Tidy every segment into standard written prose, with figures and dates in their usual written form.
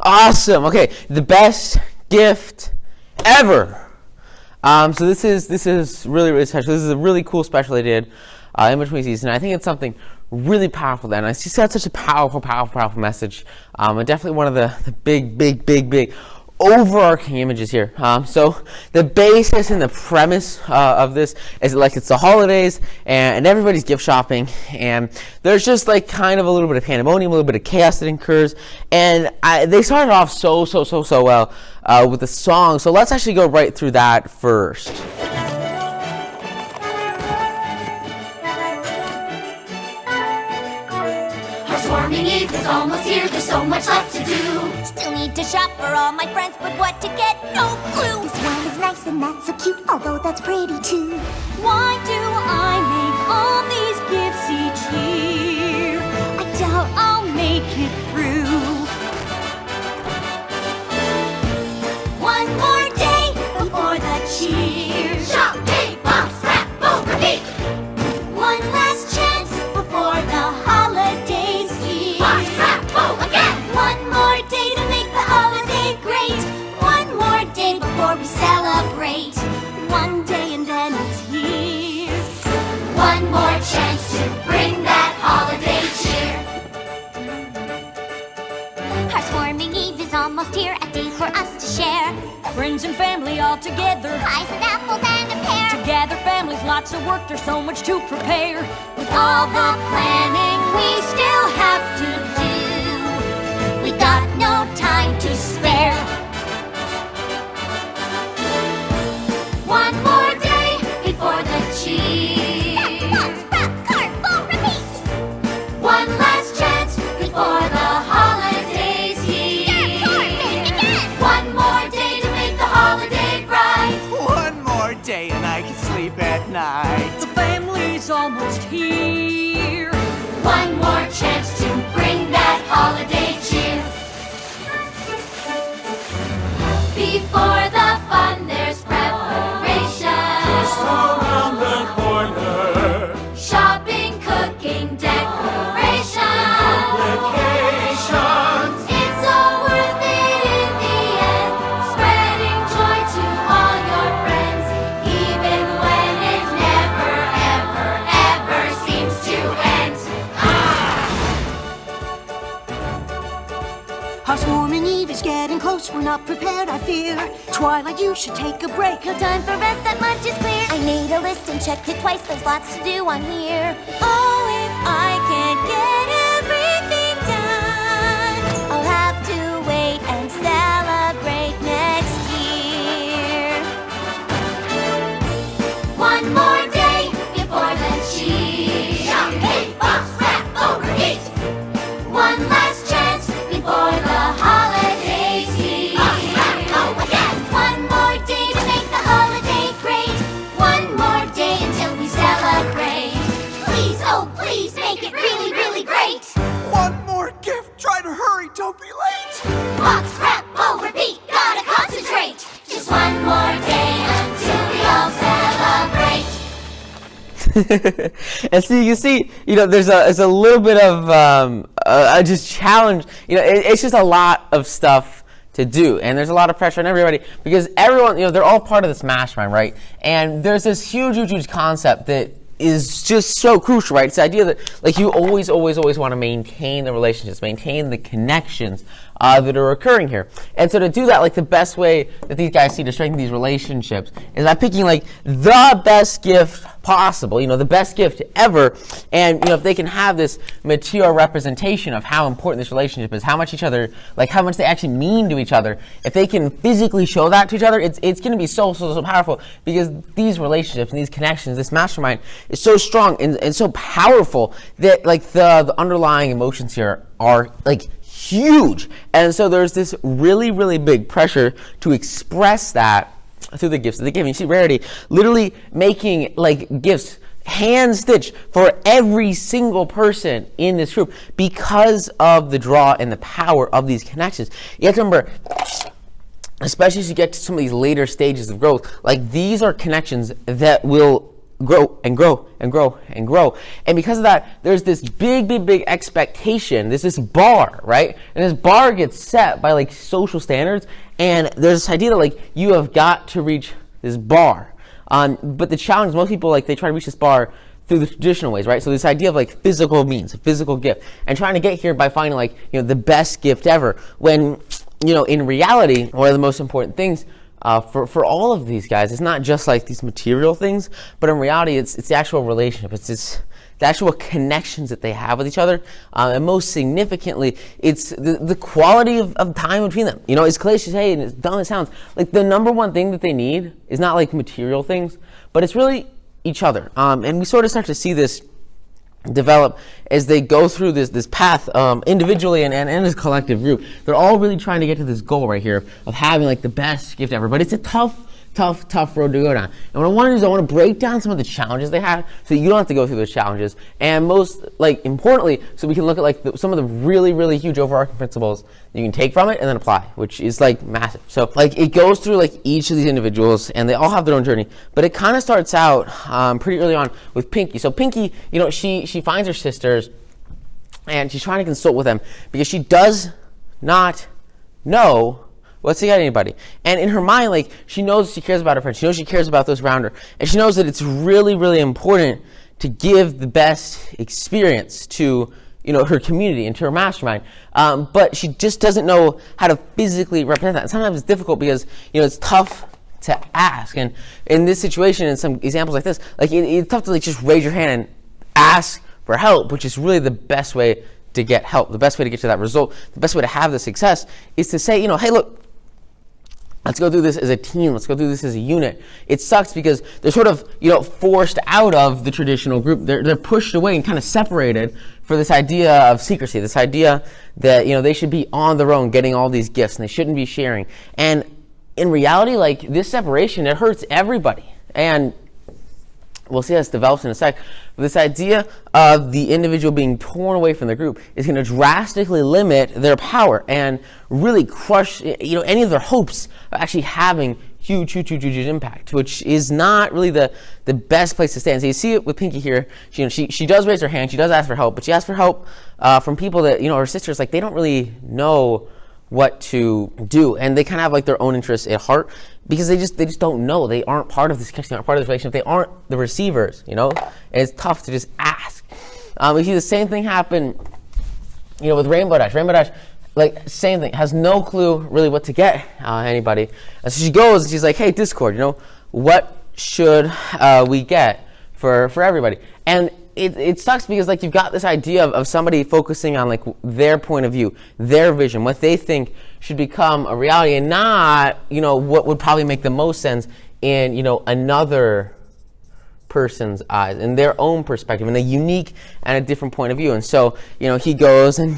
Awesome. Okay, the best gift ever. So this is really, really special. This is a really cool special I did in between seasons. And I think it's something really powerful. And I just had such a powerful message. And definitely one of the big overarching images here. So the basis and the premise of this is like it's the holidays and everybody's gift shopping, and there's just like kind of a little bit of pandemonium, a little bit of chaos that occurs, and they started off so well with the song. So let's actually go right through that first. Housewarming Eve is almost here, there's so much left to do. Still need to shop for all my friends, but what to get, no clue. This one is nice and that's so cute, although that's pretty too. Why do I make all these gifts each year? I doubt I'll make it through. One more day before the cheer. Shop, pay, box, wrap, boom, repeat. One last chance before the holidays here. Box, wrap, boom, again. One more day to make the holiday great. One more day before we celebrate. One day and then it's here. One more chance to bring that holiday cheer. Housewarming Eve is almost here, a day for us to share. Friends and family all together. Pies and apples and a pear. Together, families, lots of work, there's so much to prepare. With all the planning we still have to do, we got no time to spare. One more day before the cheer. Box, wrap, cart, boom, repeat. One last chance before the holidays here. Make again. One more day to make the holiday bright. One more day and I can sleep at night. The family's almost here. One more chance to bring that holiday cheer. Before the fun, there's preparation. Just around the corner. Shopping, cooking, decoration. Vacations. It's all worth it in the end. Spreading joy to all your friends, even when it never, ever seems to end. Housewarming Eve is getting close, we're not prepared, I fear. Twilight, you should take a break. No time for rest, that much is clear. I made a list and checked it twice, there's lots to do on here. Oh, if I can't get everything done, I'll have to wait and celebrate next year. One more day before the cheer. Shop, pay, box, wrap, oh, repeat. One last chance before the holidays here. Box, wrap, oh, again. One more day to make the holiday great. One more day until we celebrate. Please, oh please, make it really, really great. One more gift, try to hurry, don't be late. Box, wrap, oh, repeat, gotta concentrate. Just one more day until we all celebrate. And so you can see, there's a little bit of just challenge. It's just a lot of stuff to do, and there's a lot of pressure on everybody because everyone, they're all part of this mastermind, right? And there's this huge concept that is just so crucial, right? It's the idea that like you always want to maintain the relationships, maintain the connections that are occurring here. And so to do that, like the best way that these guys see to strengthen these relationships is by picking like the best gift possible, the best gift ever. And if they can have this material representation of how important this relationship is, how much how much they actually mean to each other, if they can physically show that to each other, it's going to be so powerful because these relationships and these connections, this mastermind is so strong and so powerful that like the underlying emotions here are like huge. And so there's this really big pressure to express that through the gifts that they give. You see Rarity literally making like gifts hand stitched for every single person in this group because of the draw and the power of these connections. You have to remember, especially as you get to some of these later stages of growth, like these are connections that will grow and grow and grow and grow. And because of that, there's this big expectation. There's this bar, right? And this bar gets set by like social standards. And there's this idea that like you have got to reach this bar. But the challenge is most people like they try to reach this bar through the traditional ways, right? So this idea of like physical means, a physical gift, and trying to get here by finding like, the best gift ever. When, in reality, one of the most important things for all of these guys, it's not just like these material things, but in reality, it's the actual relationship. It's the actual connections that they have with each other, and most significantly, it's the quality of time between them. As cliche and as dumb as it sounds, like the number one thing that they need is not like material things, but it's really each other. And we sort of start to see this develop as they go through this path individually and as a collective group. They're all really trying to get to this goal right here of having like the best gift ever. But it's a tough road to go down. And what I want to do is I want to break down some of the challenges they have so that you don't have to go through those challenges. And most importantly, so we can look at some of the really huge overarching principles that you can take from it and then apply, which is massive. So it goes through each of these individuals and they all have their own journey. But it kind of starts out pretty early on with Pinky. So Pinky, she finds her sisters and she's trying to consult with them because she does not know what's to get anybody. And in her mind, she knows she cares about her friends. She knows she cares about those around her. And she knows that it's really important to give the best experience to, her community and to her mastermind. But she just doesn't know how to physically represent that. And sometimes it's difficult because, it's tough to ask. And in this situation, in some examples like this, it's tough to just raise your hand and ask for help, which is really the best way to get help. The best way to get to that result, the best way to have the success is to say, hey, look, let's go through this as a team. Let's go through this as a unit. It sucks because they're sort of, forced out of the traditional group. They're pushed away and kind of separated for this idea of secrecy, this idea that, they should be on their own getting all these gifts and they shouldn't be sharing. And in reality, this separation, it hurts everybody. And we'll see how this develops in a sec. But this idea of the individual being torn away from the group is going to drastically limit their power and really crush, any of their hopes of actually having huge impact, which is not really the best place to stand. So you see it with Pinky here. She does raise her hand. She does ask for help, but she asks for help from people that, her sisters, they don't really know what to do, and they kind of have their own interests at heart because they just don't know. They aren't part of this connection, they aren't part of this relationship, they aren't the receivers, and it's tough to just ask. We see the same thing happen, with Rainbow Dash. Rainbow Dash, same thing, has no clue really what to get anybody. And so she goes and she's like, hey, Discord, what should we get for everybody? And it sucks because you've got this idea of somebody focusing on their point of view, their vision, what they think should become a reality, and not what would probably make the most sense in another person's eyes, in their own perspective, in a unique and a different point of view. And so he goes and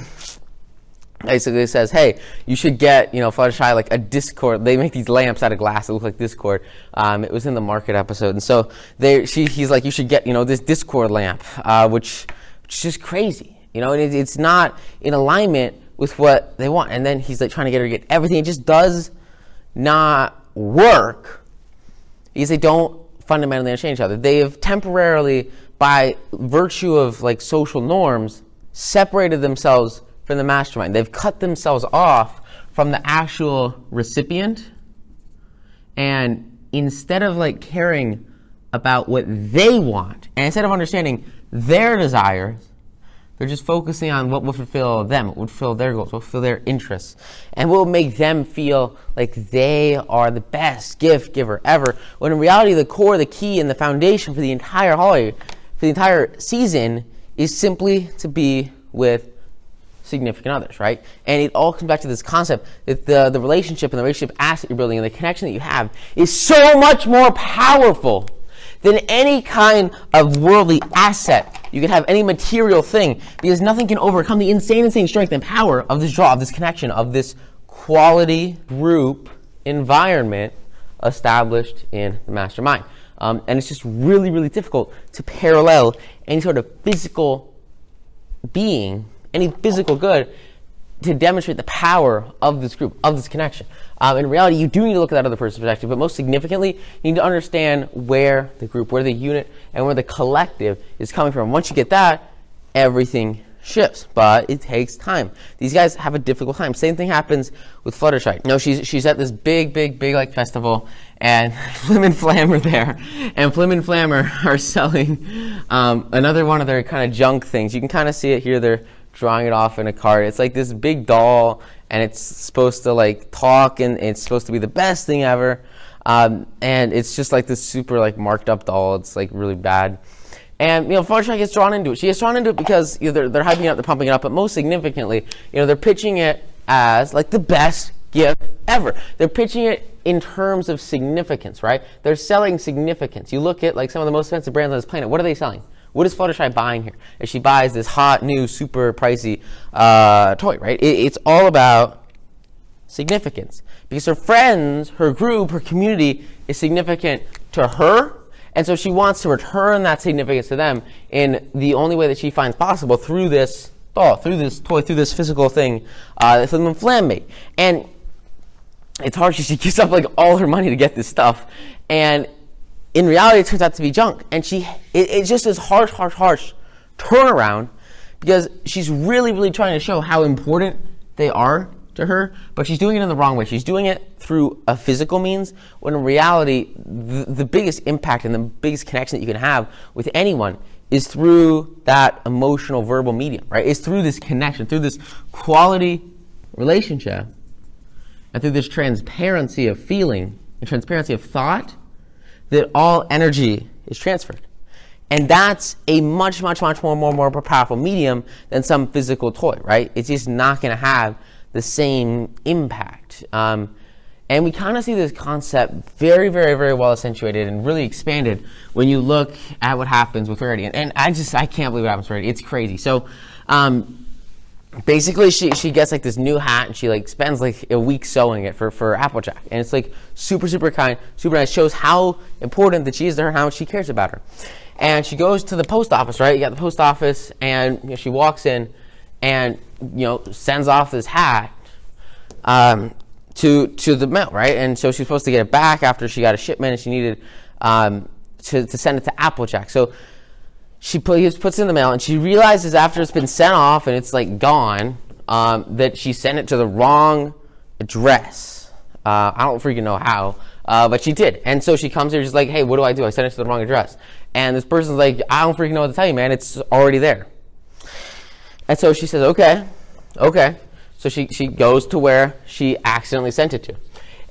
basically says, hey, you should get, Fluttershy, a Discord. They make these lamps out of glass that look like Discord. It was in the market episode. And so he's like, you should get, this Discord lamp, which is just crazy. And it's not in alignment with what they want. And then he's trying to get her to get everything. It just does not work because they don't fundamentally understand each other. They have temporarily, by virtue of social norms, separated themselves from the mastermind. They've cut themselves off from the actual recipient, and instead of caring about what they want, and instead of understanding their desires, they're just focusing on what will fulfill them, what would fulfill their goals, what will fulfill their interests, and what will make them feel like they are the best gift giver ever, when in reality the core, the key, and the foundation for the entire holiday, for the entire season, is simply to be with significant others, right? And it all comes back to this concept that the relationship and the relationship asset you're building and the connection that you have is so much more powerful than any kind of worldly asset. You can have any material thing because nothing can overcome the insane strength and power of this draw, of this connection, of this quality group environment established in the mastermind. And it's just really difficult to parallel any sort of physical being, any physical good, to demonstrate the power of this group, of this connection. In reality, you do need to look at that other person's perspective, but most significantly, you need to understand where the group, where the unit, and where the collective is coming from. Once you get that, everything shifts, but it takes time. These guys have a difficult time. Same thing happens with Fluttershy. You know, she's at this big like festival, and Flim and Flam are there, and Flim and Flam are selling another one of their kind of junk things. You can kind of see it here. They're drawing it off in a card. It's like this big doll, and it's supposed to like talk, and it's supposed to be the best thing ever. And it's just like this super like marked up doll. It's like really bad. And, you know, Fluttershy gets drawn into it. She gets drawn into it because, you know, they're hyping it up, they're pumping it up, but most significantly, you know, they're pitching it as like the best gift ever. They're pitching it in terms of significance, right? They're selling significance. You look at like some of the most expensive brands on this planet. What are they selling? What is Fluttershy buying here? If she buys this hot, new, super pricey toy, right? It's all about significance. Because her friends, her group, her community is significant to her. And so she wants to return that significance to them in the only way that she finds possible, through this doll, through this toy, through this physical thing that Flim and Flam made. And it's hard. She gives up like all her money to get this stuff. And in reality, it turns out to be junk. And it's just this harsh turnaround, because she's really trying to show how important they are to her, but she's doing it in the wrong way. She's doing it through a physical means, when in reality, the biggest impact and the biggest connection that you can have with anyone is through that emotional verbal medium, right? It's through this connection, through this quality relationship, and through this transparency of feeling and transparency of thought, that all energy is transferred. And that's a much more powerful medium than some physical toy, right? It's just not going to have the same impact. And we kind of see this concept very well accentuated and really expanded when you look at what happens with Rarity. And I can't believe what happens with Rarity. It's crazy. So basically she gets like this new hat, and she like spends like a week sewing it for Applejack. And it's like super kind, super nice. Shows how important that she is to her, how much she cares about her. And she goes to the post office, right? You got the post office, and you know, she walks in and, you know, sends off this hat to the mail, right? And so she's supposed to get it back after she got a shipment, and she needed to send it to Applejack. So he puts it in the mail, and she realizes after it's been sent off and it's like gone, that she sent it to the wrong address. I don't freaking know how, but she did. And so she comes here, she's like, hey, what do? I sent it to the wrong address. And this person's like, I don't freaking know what to tell you, man. It's already there. And so she says, okay. So she goes to where she accidentally sent it to.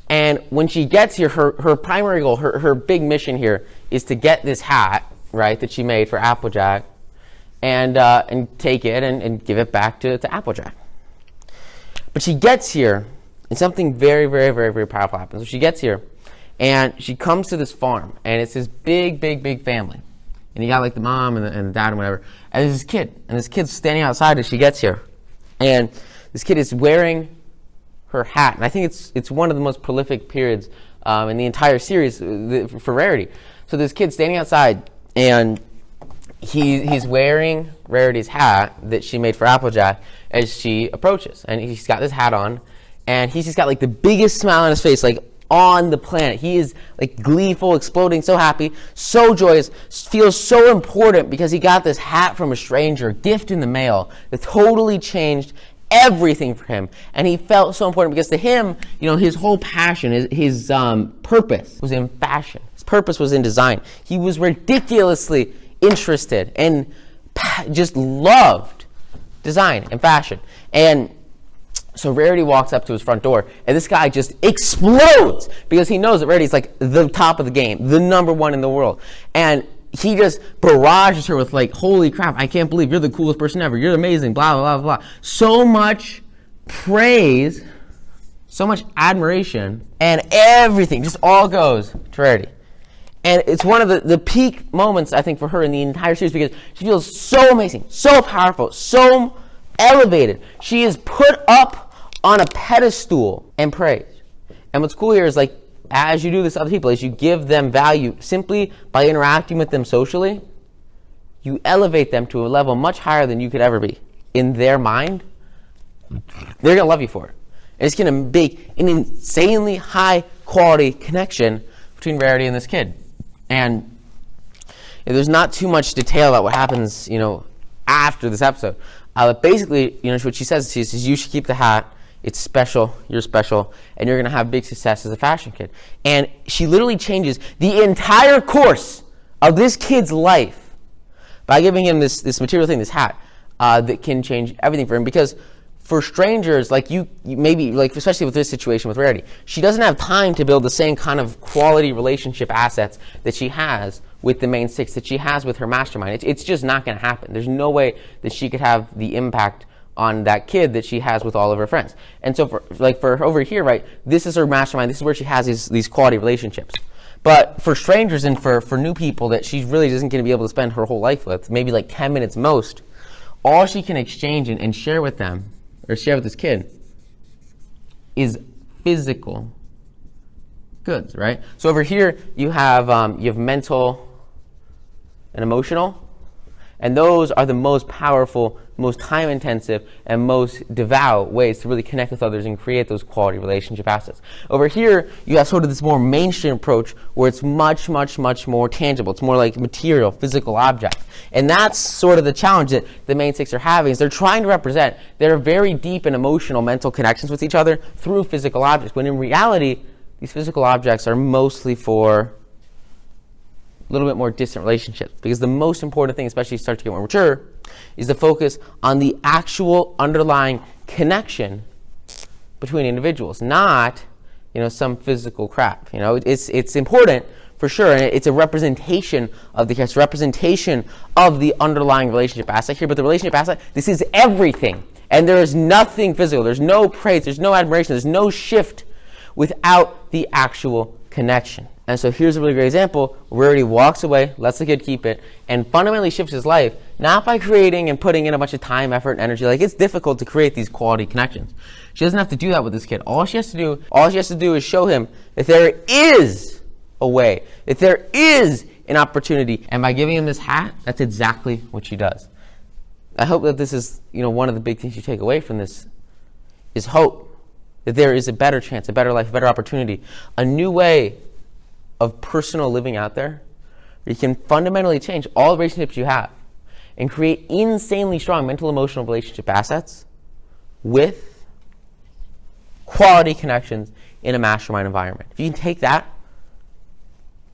And when she gets here, her primary goal, her big mission here is to get this hat, right, that she made for Applejack, and take it and give it back to Applejack. But she gets here, and something very powerful happens. So she gets here, and she comes to this farm, and it's this big family. And you got like the mom and the dad and whatever. And there's this kid, and this kid's standing outside as she gets here. And this kid is wearing her hat. And I think it's one of the most prolific periods in the entire series for Rarity. So this kid's standing outside, and he's wearing Rarity's hat that she made for Applejack as she approaches. And he's got this hat on, and he's just got like the biggest smile on his face, like on the planet. He is like gleeful, exploding, so happy, so joyous, feels so important because he got this hat from a stranger, gift in the mail that totally changed everything for him. And he felt so important because to him, you know, his whole passion, his purpose was in fashion. His purpose was in design. He was ridiculously interested and just loved design and fashion. And so Rarity walks up to his front door, and this guy just explodes because he knows that Rarity's like the top of the game, the number one in the world. And he just barrages her with like, holy crap, I can't believe you're the coolest person ever. You're amazing, blah, blah, blah, blah. So much praise, so much admiration, and everything just all goes to Rarity. And it's one of the peak moments, I think, for her in the entire series because she feels so amazing, so powerful, so elevated. She is put up on a pedestal and praised. And what's cool here is like, as you do this to other people, as you give them value simply by interacting with them socially, you elevate them to a level much higher than you could ever be in their mind they're going to love you for it. And it's going to make an insanely high quality connection between Rarity and this kid. And there's not too much detail about what happens, after this episode. But basically, what she says is you should keep the hat. It's special. You're special. And you're going to have big success as a fashion kid. And she literally changes the entire course of this kid's life by giving him this material thing, this hat, that can change everything for him. Because for strangers, like you maybe, like especially with this situation with Rarity, she doesn't have time to build the same kind of quality relationship assets that she has with the main six, that she has with her mastermind. It's just not going to happen. There's no way that she could have the impact on that kid that she has with all of her friends. And so for over here, right, this is her mastermind. This is where she has these quality relationships. But for strangers and for new people that she really isn't going to be able to spend her whole life with, maybe like 10 minutes most, all she can exchange and share with them, or share with this kid, is physical goods, right? So over here you have mental and emotional, and those are the most powerful, most time-intensive, and most devout ways to really connect with others and create those quality relationship assets. Over here, you have sort of this more mainstream approach where it's much, much, much more tangible. It's more like material, physical objects. And that's sort of the challenge that the main six are having, is they're trying to represent their very deep and emotional mental connections with each other through physical objects, when in reality, these physical objects are mostly for a little bit more distant relationships. Because the most important thing, especially as you start to get more mature, is to focus on the actual underlying connection between individuals, not some physical crap. It's important for sure, and it's a representation of the underlying relationship aspect here. But the relationship aspect, this is everything, and there is nothing physical. There's no praise. There's no admiration. There's no shift without the actual connection. And so here's a really great example where Rarity walks away, lets the kid keep it, and fundamentally shifts his life, not by creating and putting in a bunch of time, effort, and energy. Like, it's difficult to create these quality connections. She doesn't have to do that with this kid. All she has to do is show him that there is a way, that there is an opportunity. And by giving him this hat, that's exactly what she does. I hope that this is, one of the big things you take away from this is hope. That there is a better chance, a better life, a better opportunity, a new way of personal living out there where you can fundamentally change all the relationships you have and create insanely strong mental, emotional relationship assets with quality connections in a mastermind environment. If you can take that,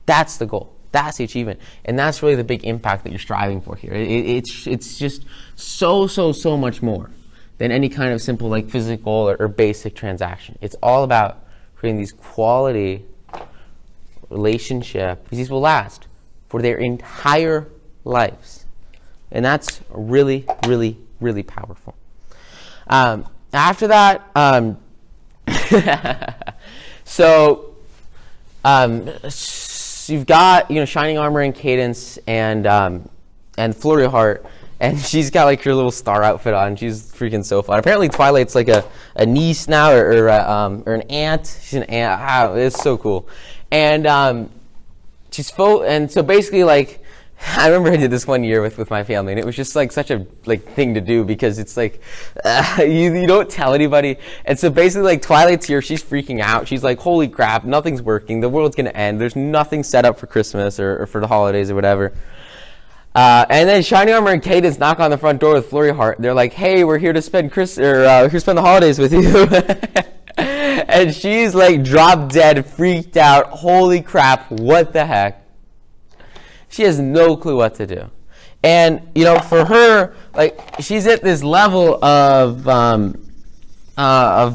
that's the goal. That's the achievement. And that's really the big impact that you're striving for here. It's just so much more than any kind of simple like physical or basic transaction. It's all about creating these quality relationship, because these will last for their entire lives. And that's really, really, really powerful. After that, you've got Shining Armor and Cadence and Flurry Heart, and she's got like her little star outfit on. She's freaking so fun. Apparently Twilight's like a niece now, or an aunt. She's an aunt. Wow, it's so cool. And and so basically, like, I remember I did this one year with my family, and it was just like such a thing to do, because it's like you don't tell anybody. And so basically, like, Twilight's here, she's freaking out. She's like, holy crap, nothing's working. The world's gonna end. There's nothing set up for Christmas or for the holidays or whatever. And then Shining Armor and Cadence knock on the front door with Flurry Heart. They're like, hey, we're here to spend the holidays with you. And she's like drop dead, freaked out. Holy crap, what the heck? She has no clue what to do. And, for her, like, she's at this level of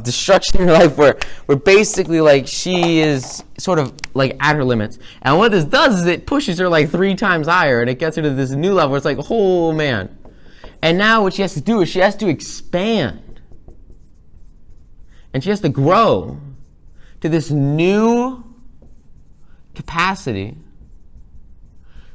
destruction in her life where basically, like, she is sort of like at her limits. And what this does is it pushes her like 3 times higher, and it gets her to this new level where it's like, oh man. And now what she has to do is she has to expand. And she has to grow to this new capacity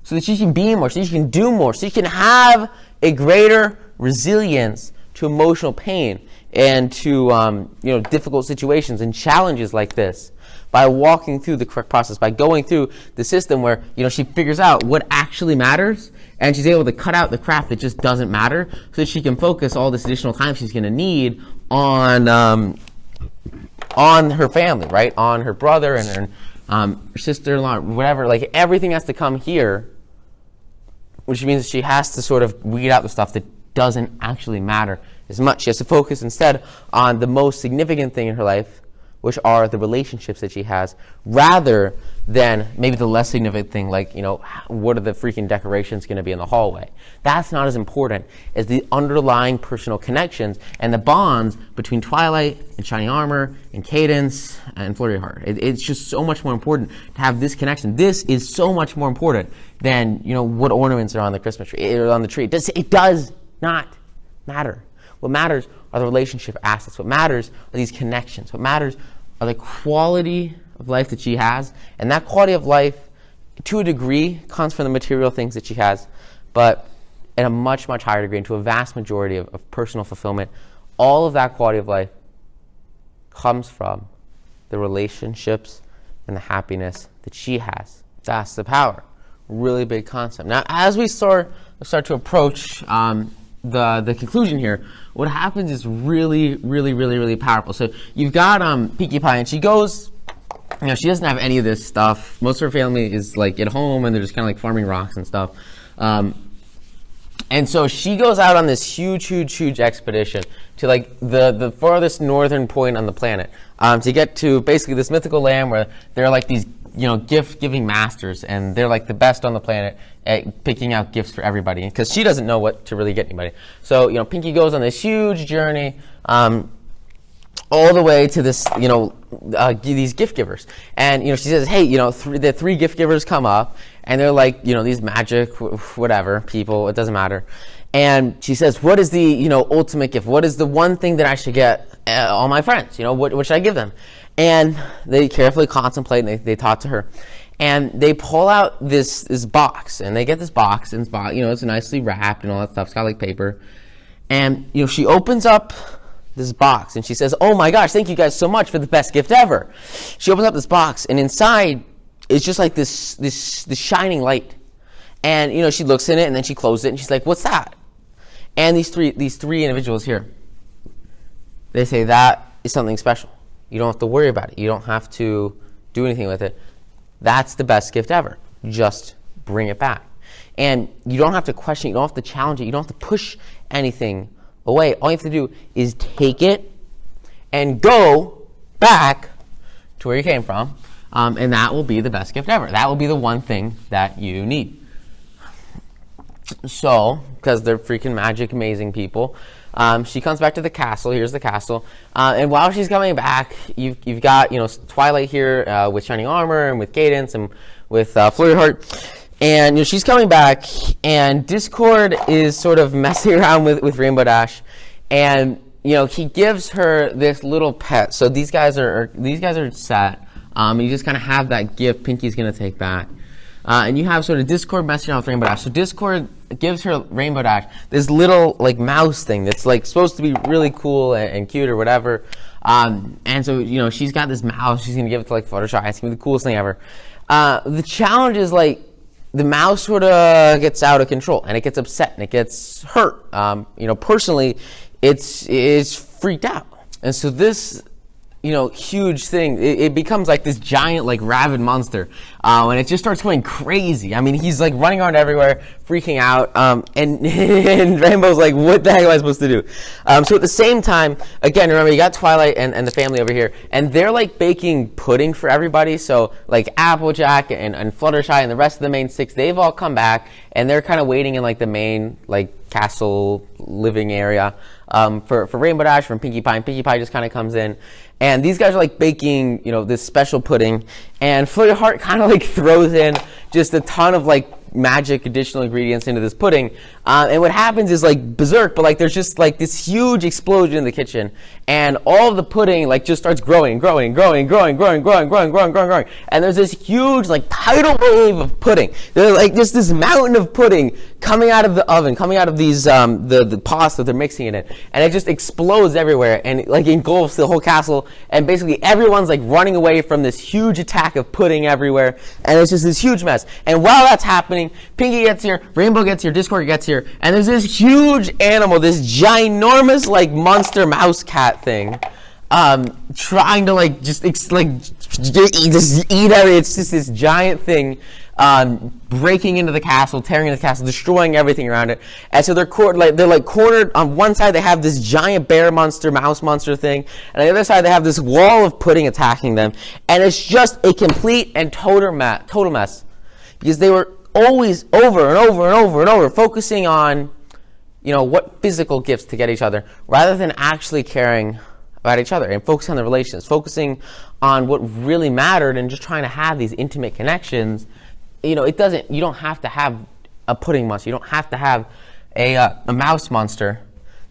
so that she can be more, so she can do more, so she can have a greater resilience to emotional pain and to difficult situations and challenges like this, by walking through the correct process, by going through the system where she figures out what actually matters, and she's able to cut out the crap that just doesn't matter, so that she can focus all this additional time she's going to need on her family, right? On her brother and her sister-in-law, whatever. Like everything has to come here, which means she has to sort of weed out the stuff that doesn't actually matter as much. She has to focus instead on the most significant thing in her life, which are the relationships that she has, rather than maybe the less significant thing, like, you know, what are the freaking decorations going to be in the hallway? That's not as important as the underlying personal connections and the bonds between Twilight and Shining Armor and Cadance and Flurry Heart. It's just so much more important to have this connection. This is so much more important than, you know, what ornaments are on the Christmas tree or on the tree. It does not matter. What matters are the relationship assets. What matters are these connections. What matters are the quality of life that she has. And that quality of life, to a degree, comes from the material things that she has, but at a much, much higher degree, and to a vast majority of personal fulfillment, all of that quality of life comes from the relationships and the happiness that she has. That's the power. Really big concept. Now, as we start to approach the conclusion here, what happens is really, really, really, really powerful. So you've got Pinkie Pie, and she goes, you know, she doesn't have any of this stuff. Most of her family is like at home, and they're just kind of like farming rocks and stuff. And so she goes out on this huge, huge, huge expedition to like the farthest northern point on the planet to get to basically this mythical land where there are like these, you know, gift-giving masters, and they're like the best on the planet at picking out gifts for everybody, because she doesn't know what to really get anybody. So, you know, Pinkie goes on this huge journey all the way to this, you know, these gift givers. And, you know, she says, hey, you know, the three gift givers come up, and they're like, you know, these magic, whatever, people, it doesn't matter. And she says, what is the, you know, ultimate gift? What is the one thing that I should get all my friends? You know, what should I give them? And they carefully contemplate, and they talk to her. And they pull out this box, and they get this box, and you know, it's nicely wrapped and all that stuff. It's got like paper. And, you know, she opens up this box, and she says, oh my gosh, thank you guys so much for the best gift ever. She opens up this box, and inside it's just like this shining light. And, you know, she looks in it, and then she closes it, and she's like, what's that? And these three individuals here, they say, that is something special. You don't have to worry about it. You don't have to do anything with it. That's the best gift ever. Just bring it back. And you don't have to question it. You don't have to challenge it. You don't have to push anything away. All you have to do is take it and go back to where you came from. And that will be the best gift ever. That will be the one thing that you need. So, because they're freaking magic, amazing people, she comes back to the castle. Here's the castle. And while she's coming back, you've got, you know, Twilight here with Shining Armor and with Cadance and with Flurry Heart. And, you know, she's coming back, and Discord is sort of messing around with Rainbow Dash. And, you know, he gives her this little pet. So these guys are set. And you just kind of have that gift Pinkie's going to take back. And you have sort of Discord messing around with Rainbow Dash. So Discord gives her Rainbow Dash this little like mouse thing that's like supposed to be really cool and cute or whatever. And so, you know, she's got this mouse. She's going to give it to like Fluttershy. It's going to be the coolest thing ever. The challenge is like the mouse sort of gets out of control, and it gets upset, and it gets hurt. You know, personally, it's freaked out. And so this, you know, huge thing, it becomes like this giant, like, rabid monster. And it just starts going crazy. I mean, he's, like, running around everywhere, freaking out. And Rainbow's like, what the heck am I supposed to do? So at the same time, again, remember, you got Twilight and the family over here. And they're, like, baking pudding for everybody. So, like, Applejack and Fluttershy and the rest of the main six, they've all come back. And they're kind of waiting in, like, the main, like, castle living area for Rainbow Dash from Pinkie Pie. And Pinkie Pie just kind of comes in. And these guys are like baking, you know, this special pudding. And Flurry Heart kind of like throws in just a ton of like magic additional ingredients into this pudding. And what happens is like berserk, but like there's just like this huge explosion in the kitchen. And all of the pudding like just starts growing. And there's this huge like tidal wave of pudding. There's like just this mountain of pudding coming out of the oven, coming out of these the pots that they're mixing it in, and it just explodes everywhere and like engulfs the whole castle, and basically everyone's like running away from this huge attack of pudding everywhere, and it's just this huge mess. And while that's happening, Pinkie gets here, Rainbow gets here, Discord gets here, and there's this huge animal, this ginormous like monster mouse cat rat thing, trying to like just eat everything. It's just this giant thing, breaking into the castle, tearing into the castle, destroying everything around it. And so they're cornered on one side. They have this giant bear monster, mouse monster thing, and on the other side they have this wall of pudding attacking them. And it's just a complete and total mess, because they were always over and over focusing on, what physical gifts to get each other, rather than actually caring about each other and focusing on the relations, focusing on what really mattered, and just trying to have these intimate connections. You don't have to have a pudding monster. You don't have to have a mouse monster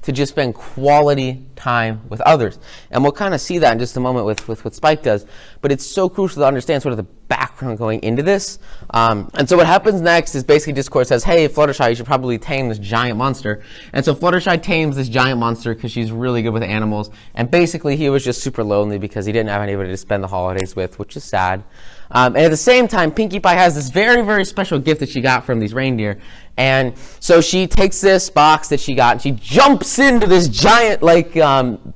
to just spend quality time with others. And we'll kind of see that in just a moment with what Spike does. But it's so crucial to understand sort of the background going into this. And so what happens next is basically Discord says, hey, Fluttershy, you should probably tame this giant monster. And so Fluttershy tames this giant monster because she's really good with animals. And basically he was just super lonely because he didn't have anybody to spend the holidays with, which is sad. And at the same time, Pinkie Pie has this very, very special gift that she got from these reindeer. And so she takes this box that she got and she jumps into this giant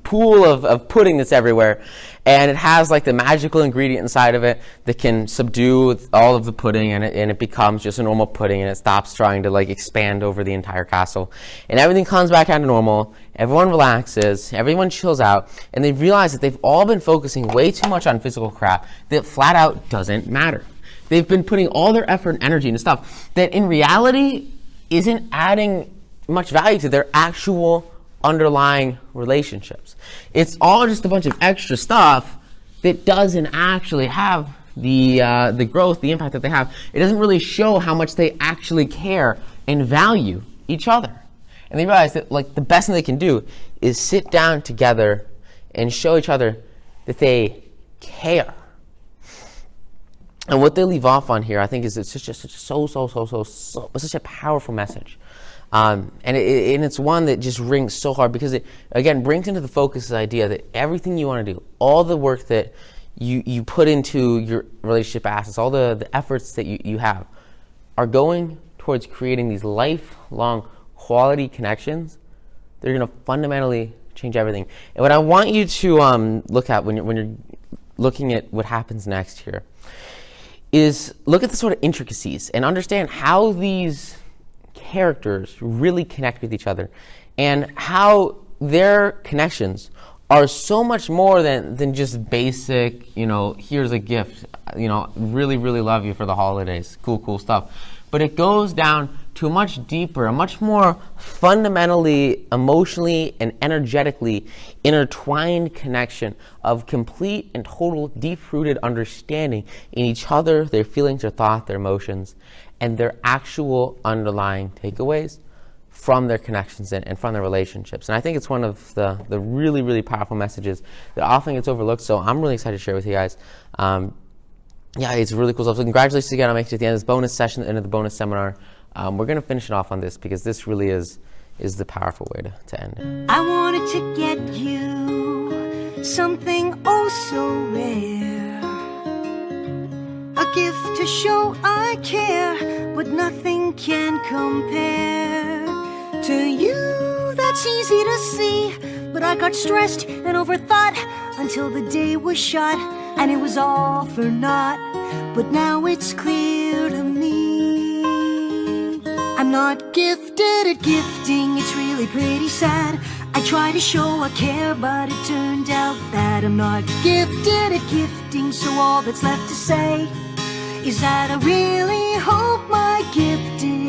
pool of pudding that's everywhere. And it has the magical ingredient inside of it that can subdue all of the pudding, and it becomes just a normal pudding, and it stops trying to expand over the entire castle. And everything comes back down to normal. Everyone relaxes, everyone chills out, and they realize that they've all been focusing way too much on physical crap that flat out doesn't matter. They've been putting all their effort and energy into stuff that in reality isn't adding much value to their actual underlying relationships. It's all just a bunch of extra stuff that doesn't actually have the growth, the impact that they have. It doesn't really show how much they actually care and value each other. And they realize that the best thing they can do is sit down together and show each other that they care. And what they leave off on here, I think, is it's just such a powerful message. And it's one that just rings so hard because it, again, brings into the focus this idea that everything you want to do, all the work that you put into your relationship assets, all the efforts that you have, are going towards creating these lifelong quality connections. They're going to fundamentally change everything. And what I want you to look at when you're looking at what happens next here is look at the sort of intricacies and understand how these characters really connect with each other, and how their connections are so much more than just basic, here's a gift, really, really love you for the holidays, cool stuff. But it goes down to a much deeper, a much more fundamentally, emotionally, and energetically intertwined connection of complete and total deep-rooted understanding in each other, their feelings, their thoughts, their emotions, and their actual underlying takeaways from their connections and from their relationships. And I think it's one of the really, really powerful messages that often gets overlooked, so I'm really excited to share with you guys. Yeah, it's really cool stuff. So congratulations again on making it to the end of this bonus session, the end of the bonus seminar. We're going to finish it off on this because this really is the powerful way to end it. I wanted to get you something oh so rare, a gift to show I care, but nothing can compare to you. That's easy to see, but I got stressed and overthought until the day was shot, and it was all for naught. But now it's clear to me, I'm not gifted at gifting. It's really pretty sad. I try to show I care, but it turned out that I'm not gifted at gifting. So all that's left to say is that I really hope my gifting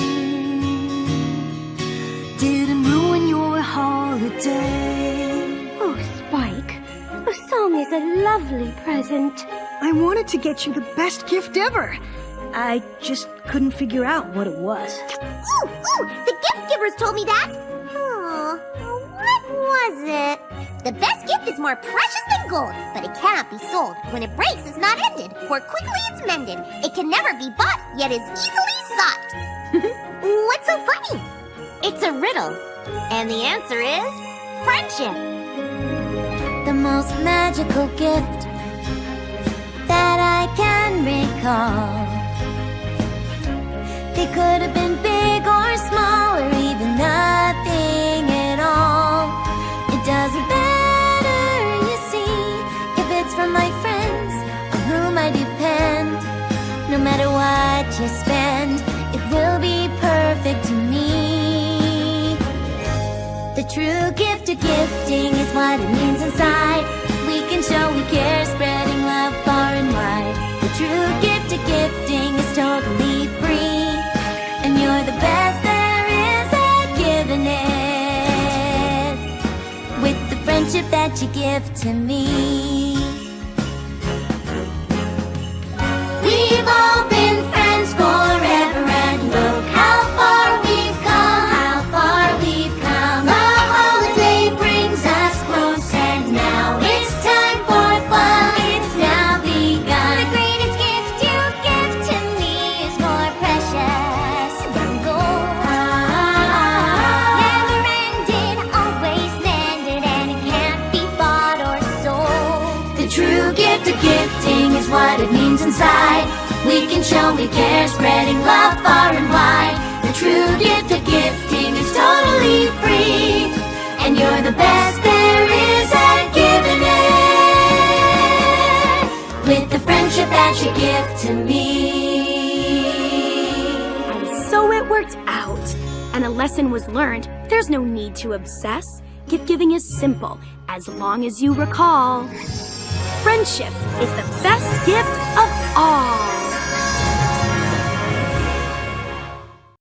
didn't ruin your holiday. Oh, Spike, a song is a lovely present. I wanted to get you the best gift ever. I just couldn't figure out what it was. Ooh, the gift givers told me that. Oh, what was it? The best gift is more precious than gold, but it cannot be sold. When it breaks, it's not ended, for quickly it's mended. It can never be bought, yet is easily sought. What's so funny? It's a riddle, and the answer is friendship. The most magical gift that I can recall. It could have been big or small, or even nothing at all. It doesn't matter what it means inside. We can show we care, spreading love far and wide. The true gift of gifting is totally free, and you're the best there is at giving it, with the friendship that you give to me. We've all been friends forever, and look how far we've come, how far we've come. The holiday brings us close, and now it's time for fun. It's now begun. The greatest gift you give to me is more precious than gold. Never ended, always mended, and it can't be bought or sold. The true gift of gifting is what it means inside. We can show we care, spreading love far and wide. The true gift of gifting is totally free, and you're the best there is at giving it, with the friendship that you give to me. And so it worked out, and a lesson was learned. There's no need to obsess. Gift giving is simple, as long as you recall. Friendship is the best gift of all.